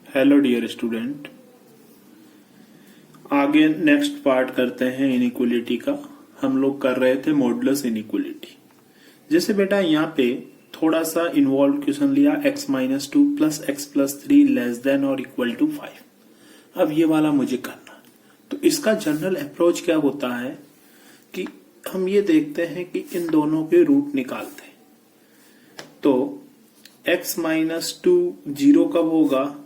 Hello dear student, आगे next part करते हैं इनइक्वलिटी का। हम लोग कर रहे थे मॉडुलस इनइक्वलिटी। जैसे बेटा यहाँ पे थोड़ा सा इन्वॉल्व क्वेश्चन लिया, x-2 plus x plus 3 less than और इक्वल टू 5। अब ये वाला मुझे करना, तो इसका जनरल अप्रोच क्या होता है कि हम ये देखते हैं कि इन दोनों के रूट निकालते हैं। तो x-2 जीरो कब होगा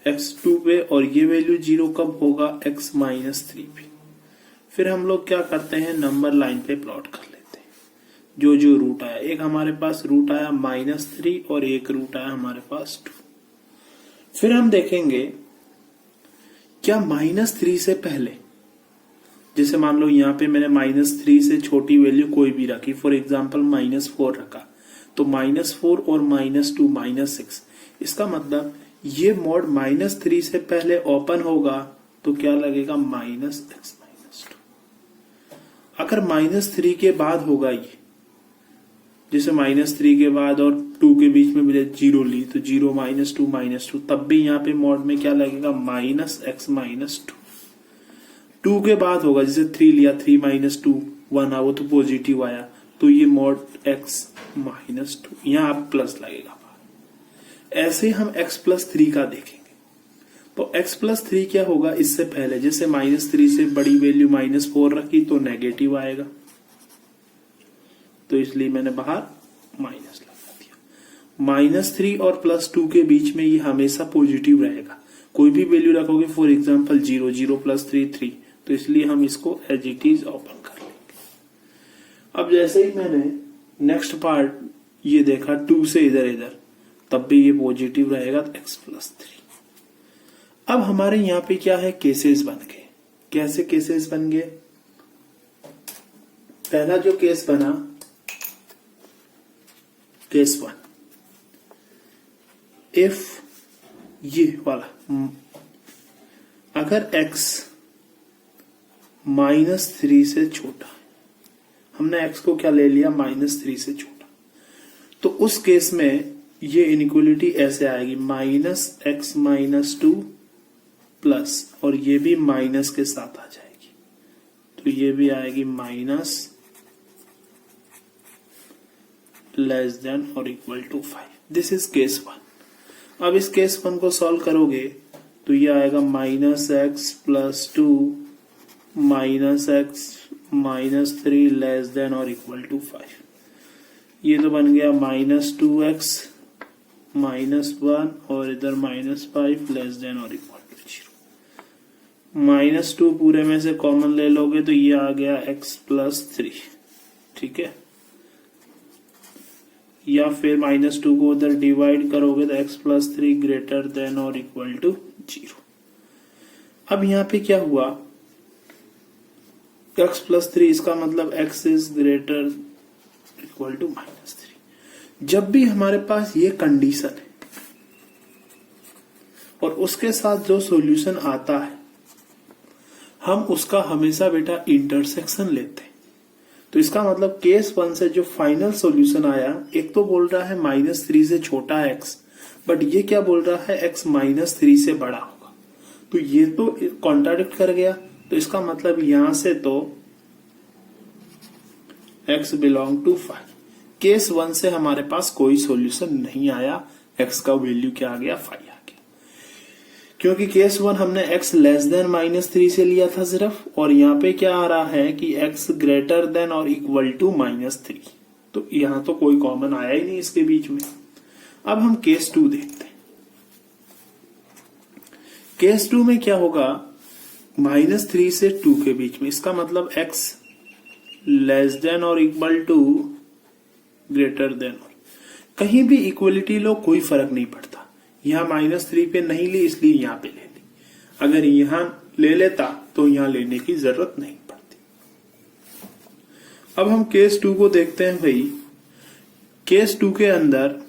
x2 पे, और ये वैल्यू जीरो कब होगा x-3 पे। फिर हम लोग क्या करते हैं, नंबर लाइन पे प्लॉट कर लेते हैं जो जो रूट आया। एक हमारे पास रूट आया -3 और एक रूट आया हमारे पास 2। फिर हम देखेंगे क्या -3 से पहले, जैसे मान लो यहाँ पे मैंने -3 से छोटी वैल्यू कोई भी रखी, फॉर एग्जाम्पल -4 रखा, तो -4 और -2 -6। इसका मतलब ये मोड -3 से पहले ओपन होगा तो क्या लगेगा -x-2। अगर -3 के बाद होगा ये, जैसे -3 के बाद और 2 के बीच में मुझे 0 ली, तो 0 -2 -2, तब भी यहाँ पे मोड में क्या लगेगा -x-2। 2 के बाद होगा, जैसे 3 लिया, 3 -2 1 वो तो पॉजिटिव आया, तो ये मोड x-2, यहाँ आप प्लस लगेगा। ऐसे हम x+3 का देखेंगे। तो x+3 क्या होगा इससे पहले, जैसे -3 से बड़ी वैल्यू -4 रखी तो नेगेटिव आएगा, तो इसलिए मैंने बाहर माइनस लगा दिया। -3 और +2 के बीच में ये हमेशा पॉजिटिव रहेगा। कोई भी वैल्यू रखोगे, फॉर एग्जांपल 0, 0 + 3 3, तो इसलिए हम इसको एज इट इज ओपन कर लेंगे। अब जैसे ही मैंने नेक्स्ट पार्ट ये देखा 2 से इधर, तब भी ये पॉजिटिव रहेगा, तो x+3। अब हमारे यहां पे क्या है, केसेस बन गए। कैसे केसेस बन गए? पहला जो केस बना, केस 1, इफ ये वाला, अगर x -3 से छोटा, हमने x को क्या ले लिया, -3 से छोटा, तो उस केस में ये इनइक्वलिटी ऐसे आएगी, -x-2 प्लस, और ये भी माइनस के साथ आ जाएगी, तो ये भी आएगी माइनस लेस देन और equal to 5। This is case 1। अब इस केस 1 को सॉल्व करोगे तो ये आएगा -x+2 -x-3 लेस देन और इक्वल टू 5। ये तो बन गया -2x -1 और इधर -5 लेस देन और इक्वल टू 0। -2 पूरे में से कॉमन ले लोगे तो ये आ गया x+3, ठीक है। या फिर -2 को उधर डिवाइड करोगे तो x+3 ग्रेटर देन और इक्वल टू 0। अब यहाँ पे क्या हुआ, x+3, इसका मतलब x is greater equal to -3। जब भी हमारे पास ये कंडीशन है और उसके साथ जो सॉल्यूशन आता है, हम उसका हमेशा बेटा इंटरसेक्शन लेते हैं। तो इसका मतलब केस 1 से जो फाइनल सॉल्यूशन आया, एक तो बोल रहा है -3 से छोटा x, बट ये क्या बोल रहा है, x -3 से बड़ा होगा, तो ये तो कॉन्ट्राडिक्ट कर गया। तो इसका मतलब यहां से तो x बिलोंग टू 5। केस 1 से हमारे पास कोई सॉल्यूशन नहीं आया, x का वैल्यू क्या आ गया, 5 आ गया, क्योंकि केस 1 हमने x लेस देन -3 से लिया था सिर्फ, और यहाँ पे क्या आ रहा है कि x ग्रेटर देन और इक्वल टू -3, तो यहां तो कोई कॉमन आया ही नहीं इसके बीच में। अब हम केस 2 देखते हैं। केस 2 में क्या होगा, -3 से 2 के बीच में, इसका मतलब x लेस देन और इक्वल टू ग्रेटर देन। कहीं भी इक्वलिटी लो, कोई फर्क नहीं पड़ता। यहां -3 पे नहीं ली, इसलिए यहां पे ले ली। अगर यहां ले लेता तो यहां लेने की जरूरत नहीं पड़ती। अब हम केस 2 को देखते हैं भाई। केस 2 के अंदर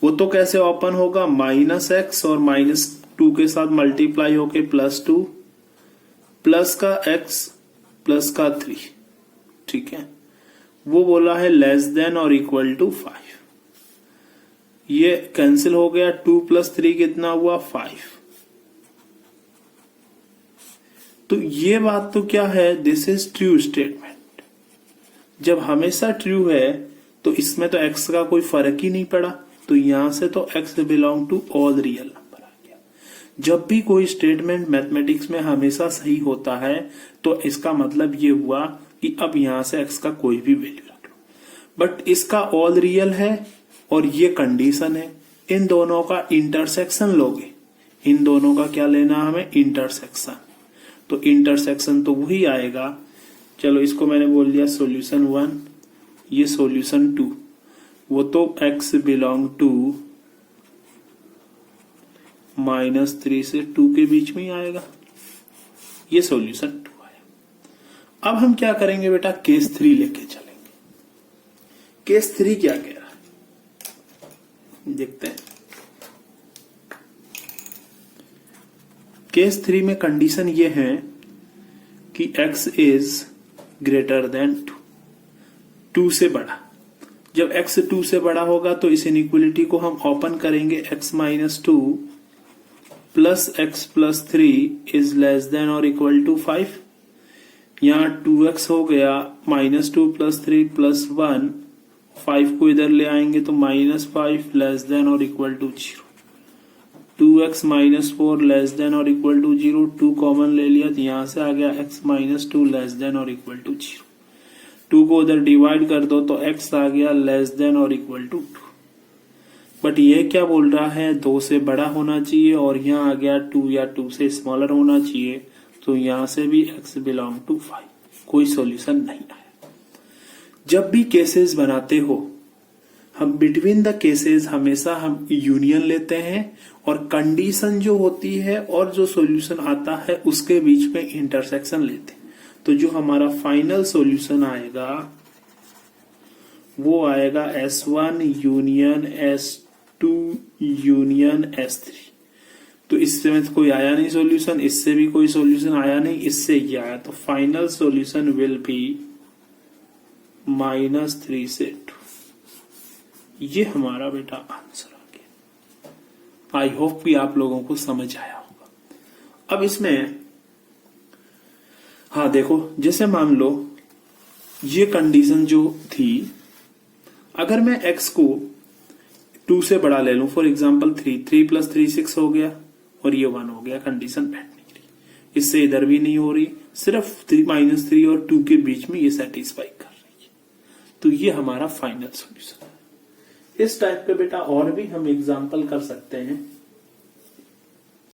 वो तो कैसे ओपन होगा, -x और -2 के साथ मल्टीप्लाई होके +2 प्लस का x प्लस का 3, ठीक है। वो बोला है लेस देन और इक्वल टू 5। ये कैंसिल हो गया, 2 + 3 कितना हुआ 5। तो ये बात तो क्या है, दिस इज ट्रू स्टेटमेंट। जब हमेशा ट्रू है तो इसमें तो x का कोई फर्क ही नहीं पड़ा, तो यहां से तो x belong to all real number आ गया। जब भी कोई स्टेटमेंट मैथमेटिक्स में हमेशा सही होता है तो इसका मतलब ये हुआ कि अब यहां से x का कोई भी वैल्यू रख लो। बट इसका ऑल रियल है और ये कंडीशन है, इन दोनों का इंटरसेक्शन लोगे, इन दोनों का क्या लेना हमें, इंटरसेक्शन। तो इंटरसेक्शन तो वही आएगा, चलो इसको मैंने बोल दिया सॉल्यूशन 1, ये सॉल्यूशन 2, वो तो x बिलोंग टू -3 से 2 के बीच में ही आएगा, ये सॉल्यूशन 2 आया। अब हम क्या करेंगे बेटा, केस 3 लेके चलेंगे। केस 3 क्या कह रहा है देखते हैं। केस 3 में कंडीशन ये है कि x इज ग्रेटर देन 2 से बड़ा। जब x 2 से बड़ा होगा तो इस इनइक्वलिटी को हम ओपन करेंगे, x - 2 plus x + 3 is less than और इक्वल टू 5। यहां 2x हो गया, -2 + 3 + 1, 5 को इधर ले आएंगे तो -5 लेस देन और equal to 0। 2x - 4 less than और इक्वल टू 0, 2 कॉमन ले लिया तो यहां से आ गया x - 2 लेस देन और इक्वल टू 0। 2 को उधर डिवाइड कर दो तो x आ गया लेस देन और इक्वल टू 2। बट ये क्या बोल रहा है, 2 से बड़ा होना चाहिए और यहाँ आ गया 2 या 2 से स्मॉलर होना चाहिए, तो यहां से भी x बिलोंग टू 5। कोई सॉल्यूशन नहीं आया। जब भी केसेस बनाते हो हम बिटवीन द केसेस हमेशा हम यूनियन लेते हैं और कंडीशन जो होती है और जो सॉल्यूशन आता है उसके बीच में इंटरसेक्शन लेते हैं। तो जो हमारा फाइनल सॉल्यूशन आएगा वो आएगा S1 union S2 union S3। तो इससे में कोई आया नहीं सॉल्यूशन, इससे भी कोई सॉल्यूशन आया नहीं, इससे ये आया, तो फाइनल सॉल्यूशन विल बी -3 से 2। ये हमारा बेटा आंसर आ गया। आई होप कि आप लोगों को समझ आया होगा। अब इसमें हाँ देखो, जैसे मान लो ये कंडीशन जो थी, अगर मैं x को 2 से बड़ा ले लूं, फॉर एग्जांपल 3 + 3 6 हो गया और ये 1 हो गया, कंडीशन बैठने के लिए, इससे इधर भी नहीं हो रही, सिर्फ -3 और 2 के बीच में ये सेटिस्फाई कर रही है, तो ये हमारा फाइनल सॉल्यूशन है। इस टाइप के बेटा और भी हम एग्जांपल कर सकते हैं।